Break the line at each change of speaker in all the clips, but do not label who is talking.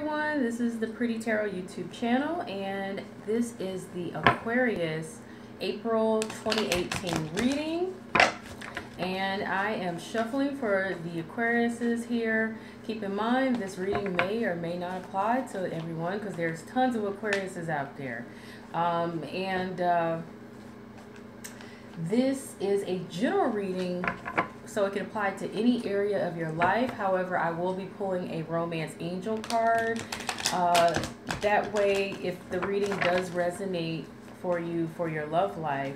everyone, this is the Pretty Tarot YouTube channel, and this is the Aquarius April 2018 reading. And I am shuffling for the Aquariuses here. Keep in mind, this reading may or may not apply to everyone because there's tons of Aquariuses out there. This is a general reading, so it can apply to any area of your life. However, I will be pulling a romance angel card. That way, if the reading does resonate for you for your love life,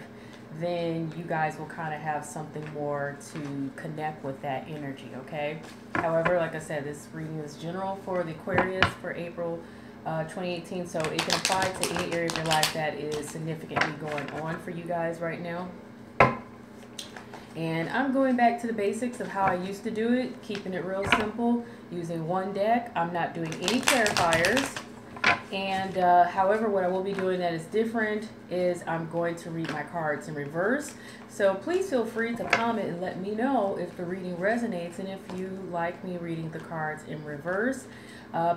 then you guys will kind of have something more to connect with that energy, okay? However, like I said, this reading is general for the Aquarius for April 2018, so it can apply to any area of your life that is significantly going on for you guys right now. And I'm going back to the basics of how I used to do it, keeping it real simple, using one deck. I'm not doing any clarifiers. And however, what I will be doing that is different is I'm going to read my cards in reverse. So please feel free to comment and let me know if the reading resonates and if you like me reading the cards in reverse.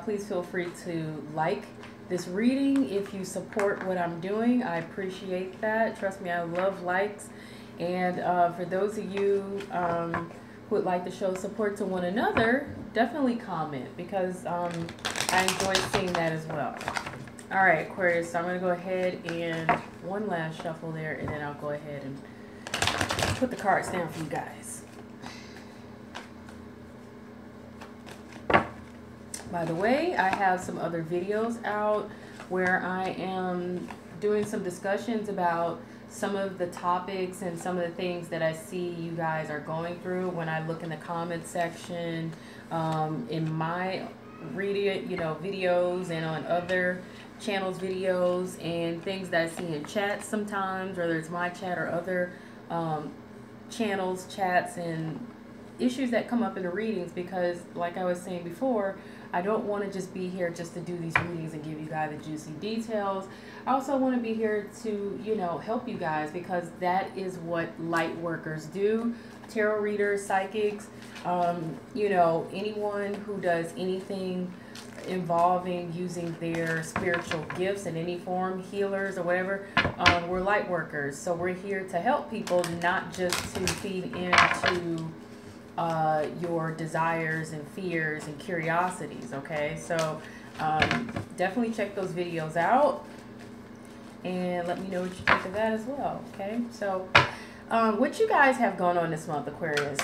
Please feel free to like this reading if you support what I'm doing. I appreciate that. Trust me, I love likes. And for those of you who would like to show support to one another, definitely comment because I enjoy seeing that as well. All right, Aquarius, so I'm going to go ahead and one last shuffle there, and then I'll go ahead and put the cards down for you guys. By the way, I have some other videos out where I am doing some discussions about some of the topics and some of the things that I see you guys are going through when I look in the comment section, in my reading, videos, and on other channels videos, and things that I see in chats sometimes, whether it's my chat or other channels, chats, and issues that come up in the readings, because like I was saying before, I don't want to just be here just to do these readings and give you guys the juicy details. I also want to be here to, help you guys, because that is what light workers do. Tarot readers, psychics, anyone who does anything involving using their spiritual gifts in any form, healers or whatever, we're light workers. So we're here to help people, not just to feed into your desires and fears and curiosities, okay? So definitely check those videos out and let me know what you think of that as well, okay? So what you guys have going on this month, Aquarius?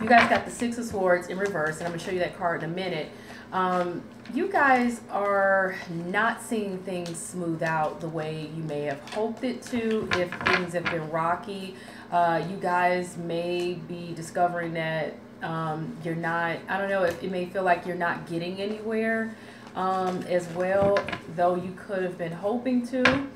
You guys got the Six of Swords in reverse, and I'm going to show you that card in a minute. You guys are not seeing things smooth out the way you may have hoped it to. If things have been rocky, you guys may be discovering that you're not, I don't know, it may feel like you're not getting anywhere as well, though you could have been hoping to,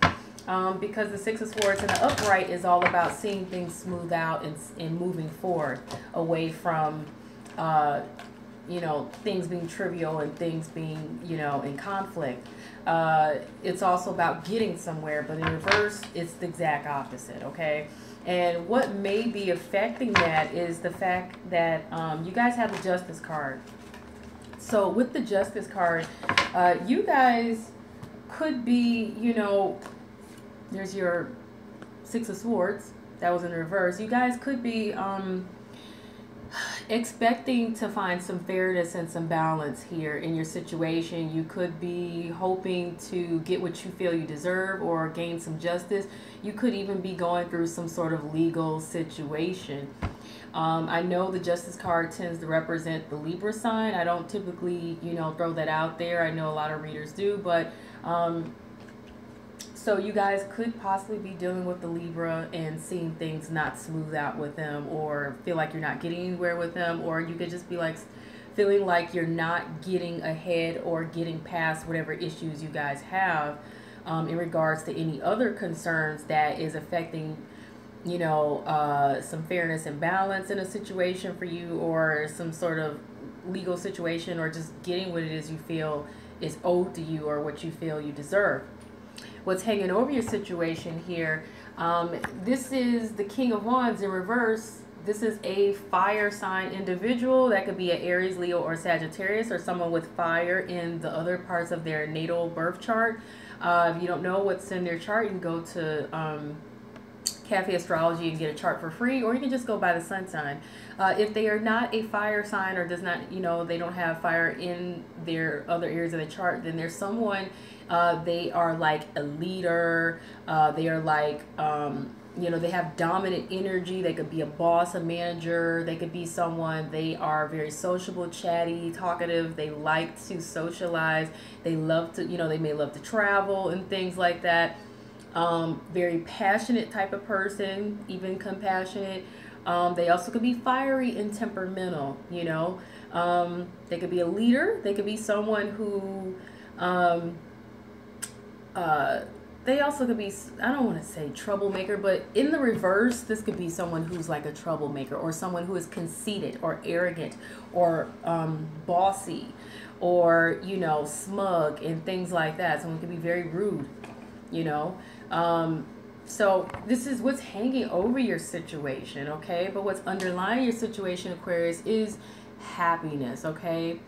because the Six of Swords in the upright is all about seeing things smooth out and moving forward away from things being trivial and things being, in conflict. It's also about getting somewhere, but in reverse, it's the exact opposite, okay? And what may be affecting that is the fact that you guys have the Justice card. So with the Justice card, you guys could be, there's your Six of Swords that was in reverse. You guys could be expecting to find some fairness and some balance here in your situation. You could be hoping to get what you feel you deserve or gain some justice. You could even be going through some sort of legal situation. I know the Justice card tends to represent the Libra sign. I don't typically, throw that out there. I know a lot of readers do, but so you guys could possibly be dealing with the Libra and seeing things not smooth out with them, or feel like you're not getting anywhere with them, or you could just be like feeling like you're not getting ahead or getting past whatever issues you guys have in regards to any other concerns that is affecting, some fairness and balance in a situation for you, or some sort of legal situation, or just getting what it is you feel is owed to you or what you feel you deserve. What's hanging over your situation here, this is the King of Wands in reverse this is a fire sign individual. That could be an Aries, Leo, or Sagittarius, or someone with fire in the other parts of their natal birth chart. If you don't know what's in their chart, you can go to Cafe Astrology and get a chart for free, or you can just go by the sun sign. If they are not a fire sign, or does not, they don't have fire in their other areas of the chart, then there's someone, they are like a leader, they are like, they have dominant energy. They could be a boss, a manager. They could be someone, they are very sociable, chatty, talkative. They like to socialize. They love to, they may love to travel and things like that. Very passionate type of person, even compassionate. They also could be fiery and temperamental, they could be a leader. They could be someone who, they also could be, I don't want to say troublemaker, but in the reverse, this could be someone who's like a troublemaker, or someone who is conceited or arrogant or bossy, or, smug and things like that. Someone could be very rude, so this is what's hanging over your situation, okay? But what's underlying your situation, Aquarius, is happiness, okay?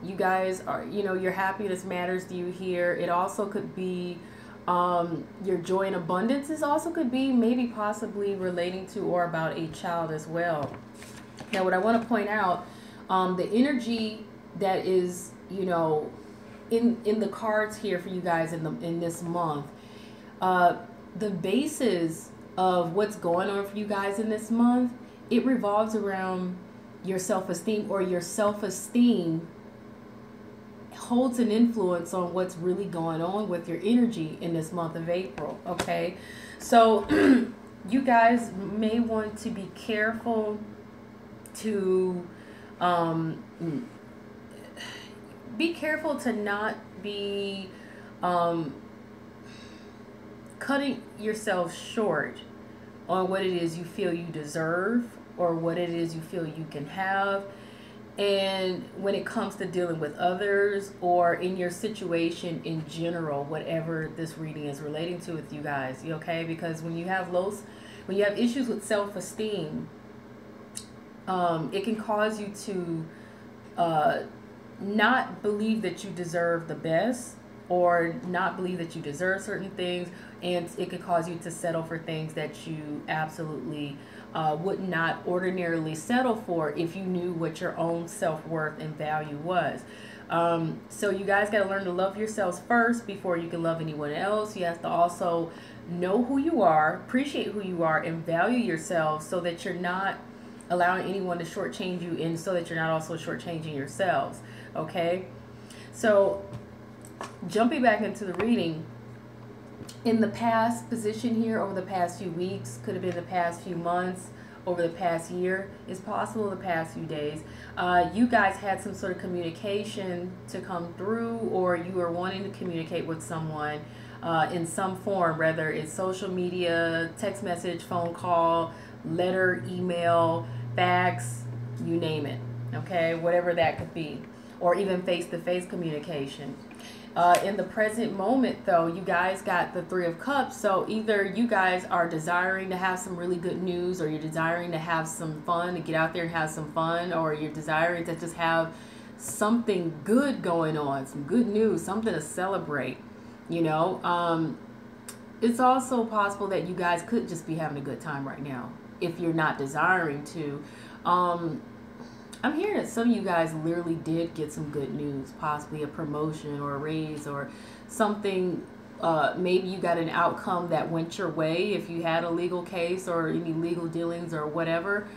You guys are, your happiness matters to you here. It also could be your joy and abundance. This also could be maybe possibly relating to or about a child as well. Now, what I want to point out, the energy that is, in the cards here for you guys in this month, the basis of what's going on for you guys in this month, it revolves around your self-esteem, or your self-esteem holds an influence on what's really going on with your energy in this month of April, okay? So you guys may want to be careful to not be cutting yourself short on what it is you feel you deserve, or what it is you feel you can have. And when it comes to dealing with others, or in your situation in general, whatever this reading is relating to with you guys, okay? Because when you have issues with self-esteem, it can cause you to not believe that you deserve the best, or not believe that you deserve certain things, and it could cause you to settle for things that you absolutely would not ordinarily settle for if you knew what your own self-worth and value was. So you guys got to learn to love yourselves first before you can love anyone else. You have to also know who you are, appreciate who you are, and value yourself, so that you're not allowing anyone to shortchange you, and so that you're not also shortchanging yourselves, okay? So jumping back into the reading, in the past position here, over the past few weeks, could have been the past few months, over the past year, it's possible the past few days, you guys had some sort of communication to come through, or you were wanting to communicate with someone in some form, whether it's social media, text message, phone call, letter, email, fax, you name it, okay? Whatever that could be, or even face-to-face communication. In the present moment, though, you guys got the Three of Cups. So either you guys are desiring to have some really good news, or you're desiring to have some fun, to get out there and have some fun, or you're desiring to just have something good going on, some good news, something to celebrate, It's also possible that you guys could just be having a good time right now, if you're not desiring to. I'm hearing that some of you guys literally did get some good news, possibly a promotion or a raise or something. Maybe you got an outcome that went your way if you had a legal case or any legal dealings or whatever.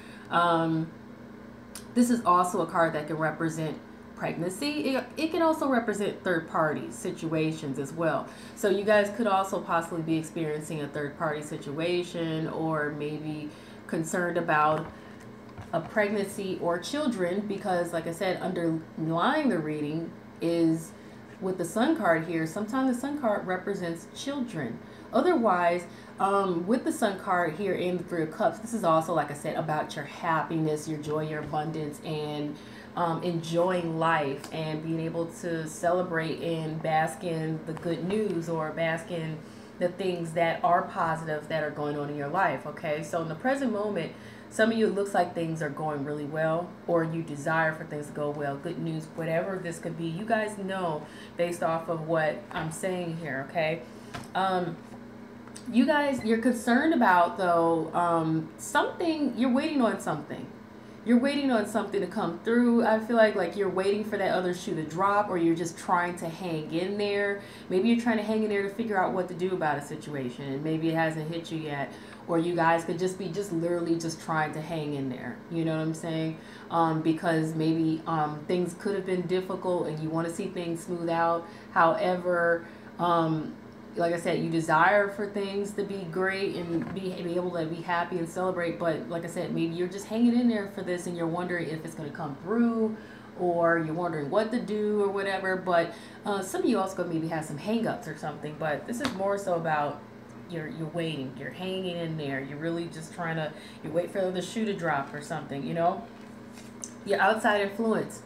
This is also a card that can represent pregnancy. It can also represent third-party situations as well. So you guys could also possibly be experiencing a third-party situation, or maybe concerned about a pregnancy or children, because like I said, underlying the reading is with the Sun card here. Sometimes the Sun card represents children. Otherwise, with the Sun card here in the Three of Cups, this is also, like I said, about your happiness, your joy, your abundance, and enjoying life, and being able to celebrate and bask in the good news, or bask in the things that are positive that are going on in your life, okay? So in the present moment, Some of you, it looks like things are going really well, or you desire for things to go well. Good news, whatever this could be. You guys know based off of what I'm saying here, okay? You guys, you're concerned about, though, something, you're waiting on something. You're waiting on something to come through. I feel like you're waiting for that other shoe to drop, or you're just trying to hang in there. Maybe you're trying to hang in there to figure out what to do about a situation, and maybe it hasn't hit you yet. Or you guys could just be literally just trying to hang in there. You know what I'm saying? Because maybe things could have been difficult and you want to see things smooth out. However, like I said, you desire for things to be great and be able to be happy and celebrate. But like I said, maybe you're just hanging in there for this and you're wondering if it's going to come through, or you're wondering what to do or whatever. But some of you also maybe have some hang-ups or something. But this is more so about you're waiting. You're hanging in there. You're really just trying to, you wait for the shoe to drop or something, you know. Your outside influence.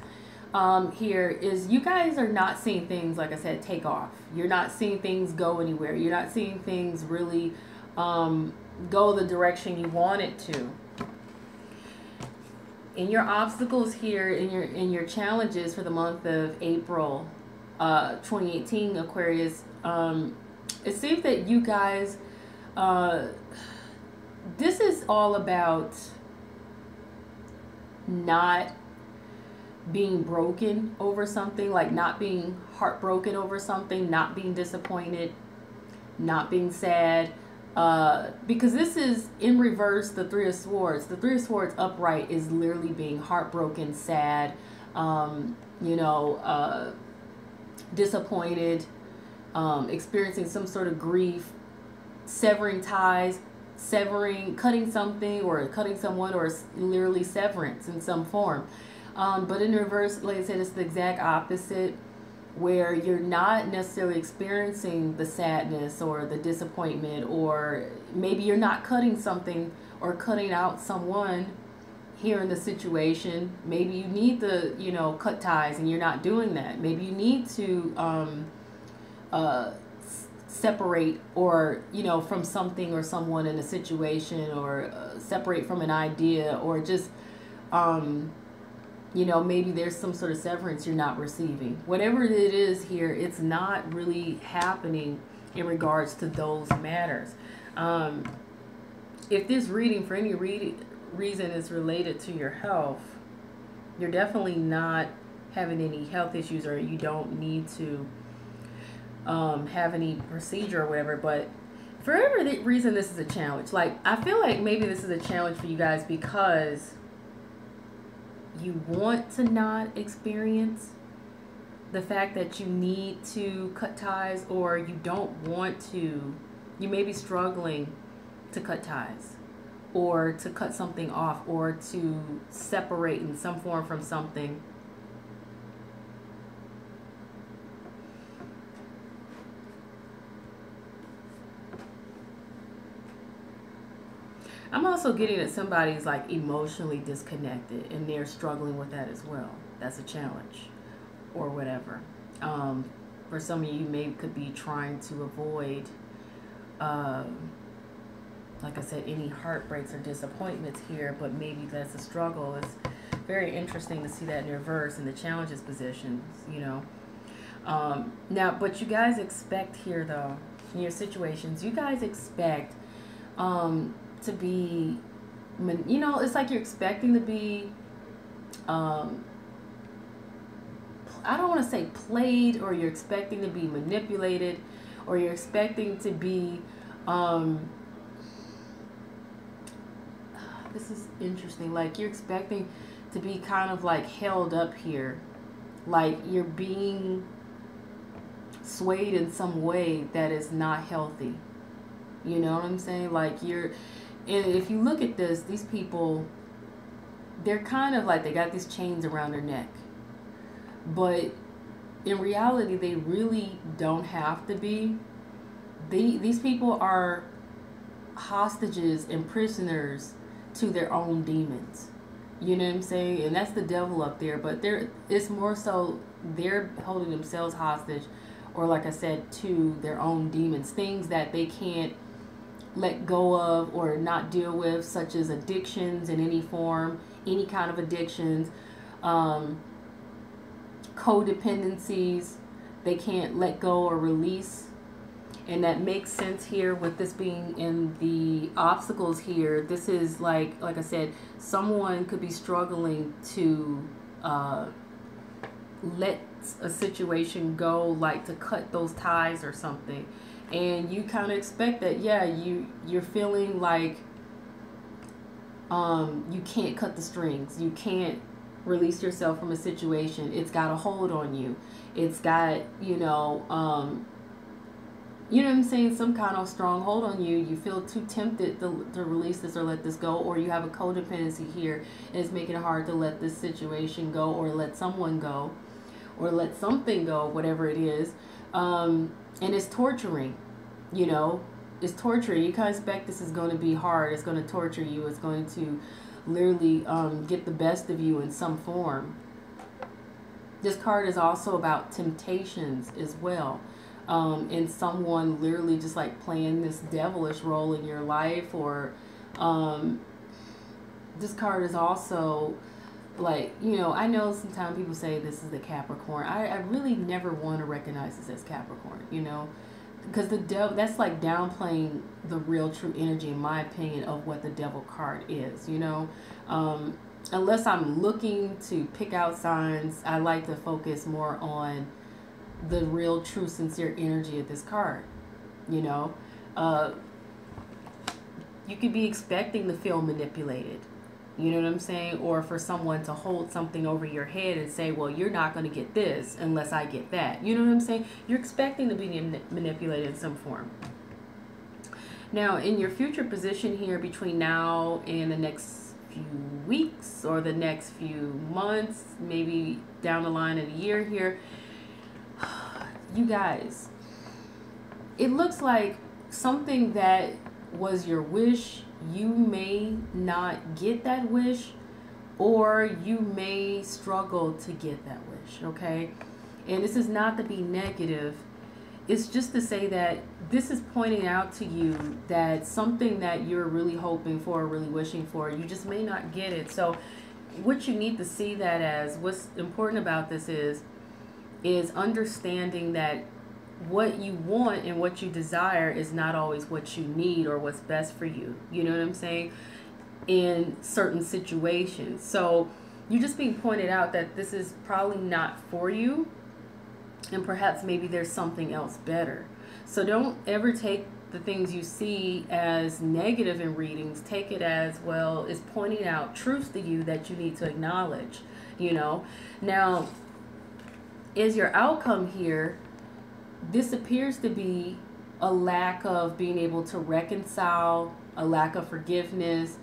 Here is you guys are not seeing things, like I said, take off. You're not seeing things go anywhere. You're not seeing things really go the direction you want it to. In your obstacles here, in your challenges for the month of April 2018, Aquarius, it seems that you guys, this is all about not being broken over something, like not being heartbroken over something, not being disappointed, not being sad, because this is in reverse, the Three of Swords. The Three of Swords upright is literally being heartbroken, sad, you know, disappointed, experiencing some sort of grief, severing ties, cutting something or cutting someone, or literally severance in some form. But in reverse, like I said, it's the exact opposite, where you're not necessarily experiencing the sadness or the disappointment, or maybe you're not cutting something or cutting out someone here in the situation. Maybe you need to, you know, cut ties and you're not doing that. Maybe you need to separate, or, you know, from something or someone in a situation, or separate from an idea, or just, you know, maybe there's some sort of severance you're not receiving. Whatever it is here, it's not really happening in regards to those matters. If this reading, for any reason, is related to your health, you're definitely not having any health issues, or you don't need to have any procedure or whatever. But for every reason, this is a challenge. Like, I feel like maybe this is a challenge for you guys because you want to not experience the fact that you need to cut ties, or you don't want to, you may be struggling to cut ties, or to cut something off, or to separate in some form from something. I'm also getting that somebody's like emotionally disconnected and they're struggling with that as well. That's a challenge or whatever. For some of you, maybe could be trying to avoid, like I said, any heartbreaks or disappointments here, but maybe that's a struggle. It's very interesting to see that in reverse in the challenges positions, you know. Now, but you guys expect here, though, in your situations, you guys expect to be, you know, it's like you're expecting to be, I don't want to say played, or you're expecting to be manipulated, or you're expecting to be, this is interesting, like you're expecting to be kind of like held up here, like you're being swayed in some way that is not healthy. You know what I'm saying? Like you're, and if you look at this, these people, they're kind of like, they got these chains around their neck. But in reality, they really don't have to be. These people are hostages and prisoners to their own demons. You know what I'm saying? And that's the devil up there. But it's more so they're holding themselves hostage, or like I said, to their own demons. Things that they can't let go of or not deal with, such as addictions in any form, any kind of addictions, codependencies they can't let go or release. And that makes sense here with this being in the obstacles here. This is like I said, someone could be struggling to let a situation go, like to cut those ties or something. And you kind of expect that, yeah, you're feeling like you can't cut the strings. You can't release yourself from a situation. It's got a hold on you. It's got, you know what I'm saying, some kind of strong hold on you. You feel too tempted to release this or let this go, or you have a codependency here and it's making it hard to let this situation go, or let someone go, or let something go, whatever it is. And it's torturing, you know, it's torturing. You kind of expect this is going to be hard. It's going to torture you. It's going to literally get the best of you in some form. This card is also about temptations as well. And someone literally just like playing this devilish role in your life, or this card is also like, you know, I know sometimes people say this is the Capricorn. I really never want to recognize this as Capricorn, you know, because the devil, that's like downplaying the real true energy, in my opinion, of what the devil card is, you know. Unless I'm looking to pick out signs, I like to focus more on the real true sincere energy of this card, you know. You could be expecting to feel manipulated, you know what I'm saying, or for someone to hold something over your head and say, well, you're not going to get this unless I get that, you know what I'm saying. You're expecting to be manipulated in some form. Now, in your future position here, between now and the next few weeks or the next few months, maybe down the line of the year here, you guys, it looks like something that was your wish, you may not get that wish, or you may struggle to get that wish, okay? And this is not to be negative. It's just to say that this is pointing out to you that something that you're really hoping for, really wishing for, you just may not get it. So what you need to see that as, what's important about this is understanding that what you want and what you desire is not always what you need or what's best for you. You know what I'm saying? In certain situations. So you're just being pointed out that this is probably not for you, and perhaps maybe there's something else better. So don't ever take the things you see as negative in readings. Take it as, well, it's pointing out truths to you that you need to acknowledge, you know. Now, is your outcome here, this appears to be a lack of being able to reconcile, a lack of forgiveness,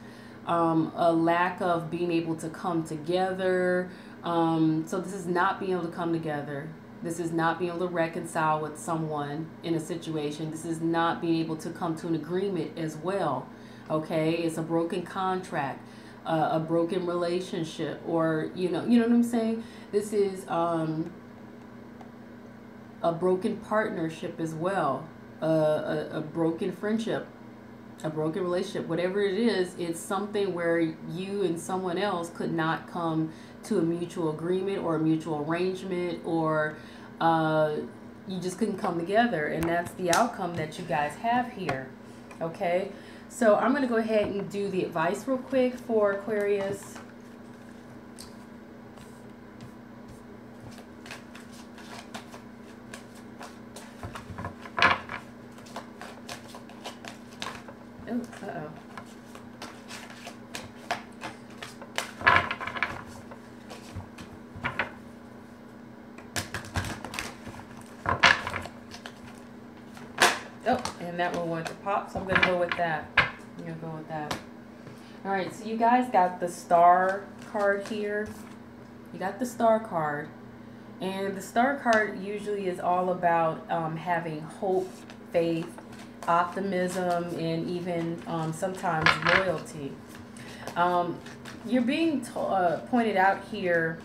a lack of being able to come together. So this is not being able to come together. This is not being able to reconcile with someone in a situation. This is not being able to come to an agreement as well. Okay, it's a broken contract, a broken relationship, or you know what I'm saying. This is a broken partnership as well, a broken friendship, a broken relationship, whatever it is. It's something where you and someone else could not come to a mutual agreement or a mutual arrangement, or you just couldn't come together, and that's the outcome that you guys have here. Okay, so I'm going to go ahead and do the advice real quick for Aquarius. And that one went to pop, so I'm going to go with that. I'm going to go with that. All right, so you guys got the Star card here. You got the Star card. And the Star card usually is all about having hope, faith, optimism, and even sometimes loyalty. You're being pointed out here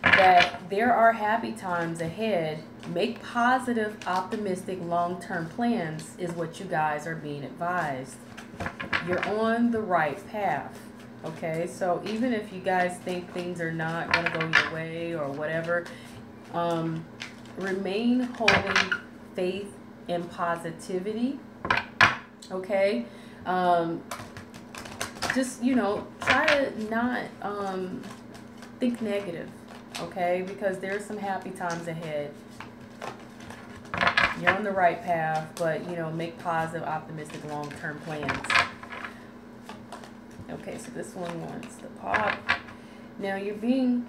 that there are happy times ahead. Make positive, optimistic, long-term plans is what you guys are being advised. You're on the right path. Okay, so even if you guys think things are not going to go your way or whatever, remain holding faith and positivity. Okay, just, you know, try to not think negative. Okay, because there's some happy times ahead. You're on the right path, but, you know, make positive, optimistic, long-term plans. Okay, so this one wants to pop. Now, you're being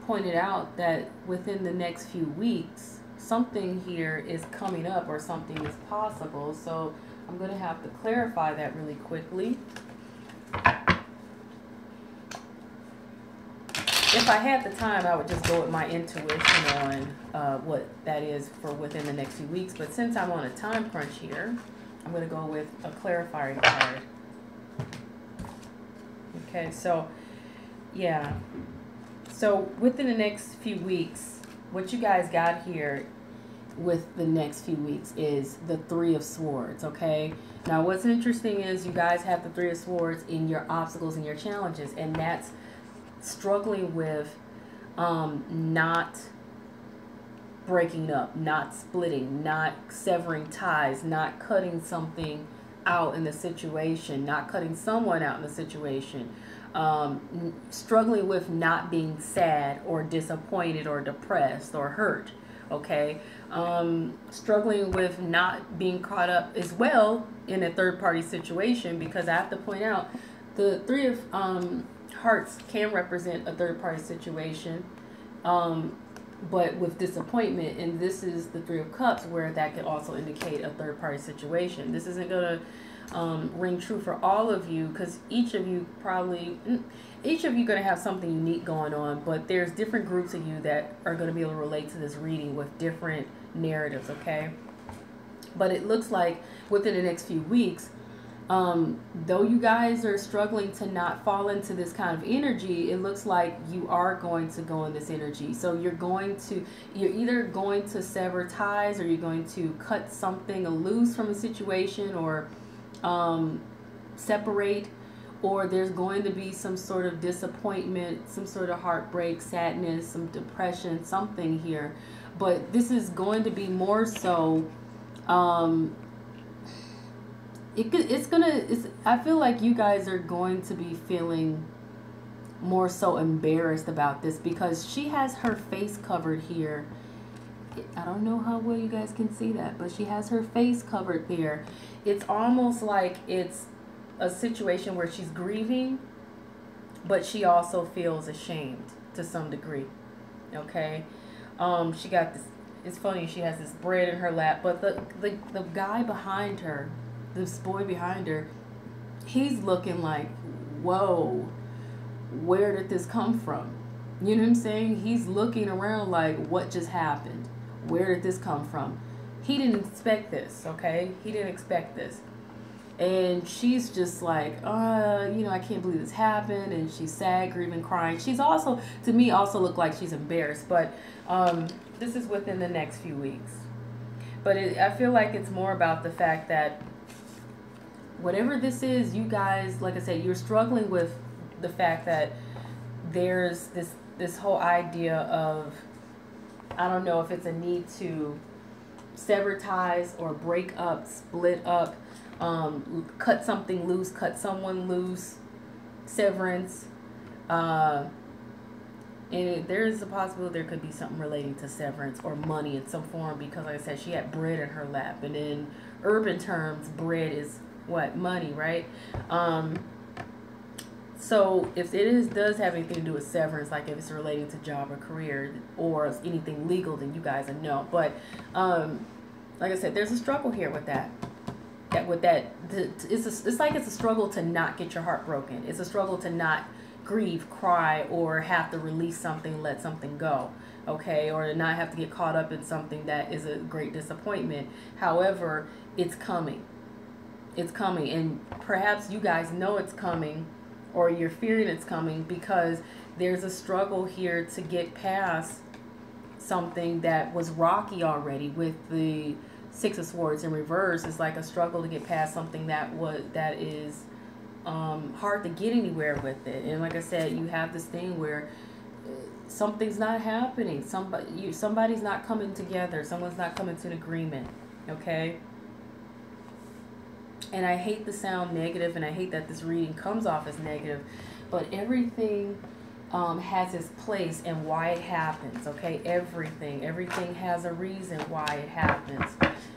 pointed out that within the next few weeks, something here is coming up or something is possible. So I'm going to have to clarify that really quickly. If I had the time, I would just go with my intuition on what that is for within the next few weeks. But since I'm on a time crunch here, I'm going to go with a clarifying card. Okay, so, yeah. So within the next few weeks, what you guys got here with the next few weeks is the Three of Swords, okay? Now, what's interesting is you guys have the Three of Swords in your obstacles and your challenges, and that's struggling with not breaking up, not splitting, not severing ties, not cutting something out in the situation, not cutting someone out in the situation, struggling with not being sad or disappointed or depressed or hurt, okay? Struggling with not being caught up as well in a third-party situation, because I have to point out the Three of Hearts can represent a third-party situation, but with disappointment, and this is the Three of Cups, where that could also indicate a third-party situation. This isn't going to ring true for all of you, because each of you going to have something unique going on, but there's different groups of you that are going to be able to relate to this reading with different narratives, okay? But it looks like within the next few weeks, though you guys are struggling to not fall into this kind of energy, it looks like you are going to go in this energy. So you're either going to sever ties, or you're going to cut something loose from a situation, or separate, or there's going to be some sort of disappointment, some sort of heartbreak, sadness, some depression, something here. But this is going to be more so, I feel like you guys are going to be feeling more so embarrassed about this, because she has her face covered here. I don't know how well you guys can see that, but she has her face covered there. It's almost like it's a situation where she's grieving, but she also feels ashamed to some degree. Okay, she got this. It's funny, she has this bread in her lap, but the guy behind her, this boy behind her, he's looking like, whoa, where did this come from? You know what I'm saying? He's looking around like, what just happened? Where did this come from? He didn't expect this, okay? He didn't expect this. And she's just like, you know, I can't believe this happened. And she's sad, grieving, crying. She's also, to me, also look like she's embarrassed. But this is within the next few weeks. But I feel like it's more about the fact that whatever this is, you guys, like I said, you're struggling with the fact that there's this whole idea of, I don't know if it's a need to sever ties or break up, split up, cut something loose, cut someone loose, severance. And there is a possibility there could be something relating to severance or money in some form, because like I said, she had bread in her lap. And in urban terms, bread is what? Money, right? So if it does have anything to do with severance, like if it's relating to job or career or anything legal, then you guys know. But like I said, there's a struggle here with that. It's like it's a struggle to not get your heart broken. It's a struggle to not grieve, cry, or have to release something, let something go, okay? Or to not have to get caught up in something that is a great disappointment. However, it's coming. It's coming, and perhaps you guys know it's coming, or you're fearing it's coming, because there's a struggle here to get past something that was rocky already. With the Six of Swords in reverse, it's like a struggle to get past something that is hard to get anywhere with it. And like I said, you have this thing where something's not happening. Somebody's not coming together. Someone's not coming to an agreement. Okay. And I hate the sound negative, and I hate that this reading comes off as negative, but everything has its place and why it happens. Okay, everything has a reason why it happens.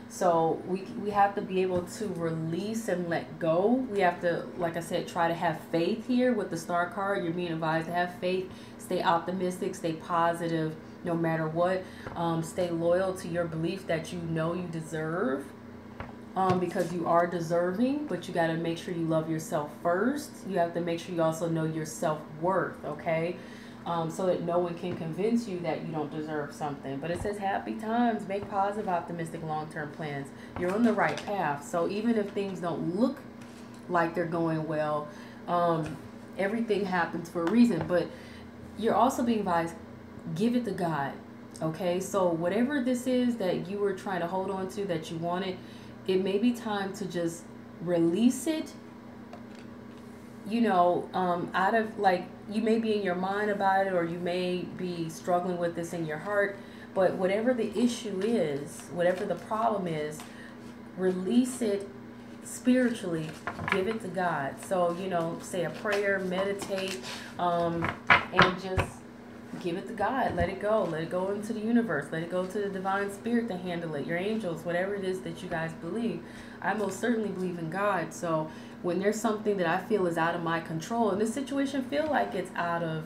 So we have to be able to release and let go. We have to, like I said, try to have faith here with the Star card. You're being advised to have faith, stay optimistic, stay positive no matter what. Stay loyal to your belief that you know you deserve. Because you are deserving, but you got to make sure you love yourself first. You have to make sure you also know your self-worth, okay? So that no one can convince you that you don't deserve something. But it says happy times, make positive, optimistic, long-term plans. You're on the right path. So even if things don't look like they're going well, everything happens for a reason. But you're also being advised, give it to God, okay? So whatever this is that you were trying to hold on to, that you wanted, it may be time to just release it, you know, out of, like, you may be in your mind about it, or you may be struggling with this in your heart, but whatever the issue is, whatever the problem is, release it spiritually, give it to God. So, you know, say a prayer, meditate, and just give it to God. Let it go into the universe, let it go to the divine spirit to handle it, your angels, whatever it is that you guys believe. I most certainly believe in God. So when there's something that I feel is out of my control, and this situation feel like it's out of,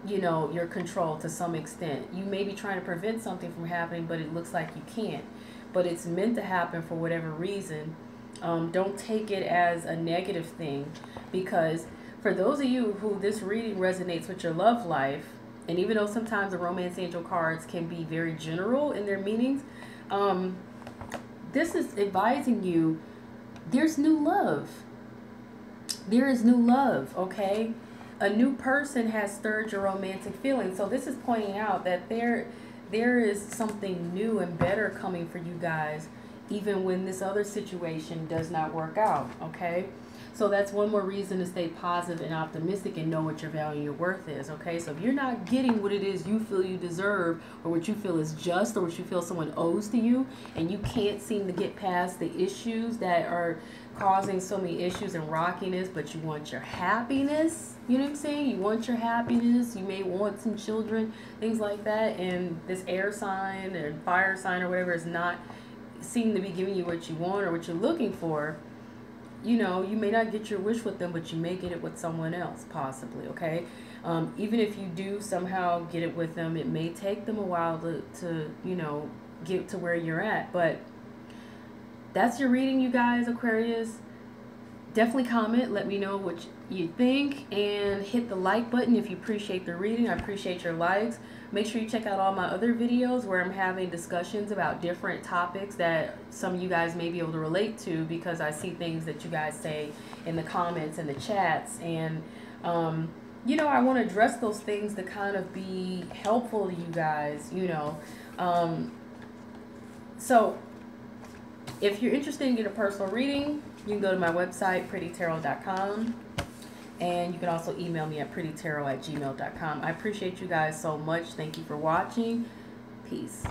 you know, your control to some extent, you may be trying to prevent something from happening, but it looks like you can't, but it's meant to happen for whatever reason. Don't take it as a negative thing, because for those of you who this reading resonates with your love life, and even though sometimes the romance angel cards can be very general in their meanings, this is advising you there's new love. There is new love, okay? A new person has stirred your romantic feelings. So this is pointing out that there is something new and better coming for you guys, even when this other situation does not work out, okay? So that's one more reason to stay positive and optimistic and know what your value and your worth is, okay? So if you're not getting what it is you feel you deserve, or what you feel is just, or what you feel someone owes to you, and you can't seem to get past the issues that are causing so many issues and rockiness, but you want your happiness, you know what I'm saying? You want your happiness, you may want some children, things like that, and this air sign or fire sign or whatever is not seem to be giving you what you want or what you're looking for. You know, you may not get your wish with them, but you may get it with someone else, possibly, okay? Even if you do somehow get it with them, it may take them a while to you know, get to where you're at. But that's your reading, you guys, Aquarius. Definitely comment, let me know what you think, and hit the like button if you appreciate the reading. I appreciate your likes. Make sure you check out all my other videos where I'm having discussions about different topics that some of you guys may be able to relate to, because I see things that you guys say in the comments and the chats, and you know, I want to address those things to kind of be helpful to you guys, you know. So if you're interested in getting a personal reading, you can go to my website, prettytarot.com. And you can also email me at prettytarot@gmail.com. I appreciate you guys so much. Thank you for watching. Peace.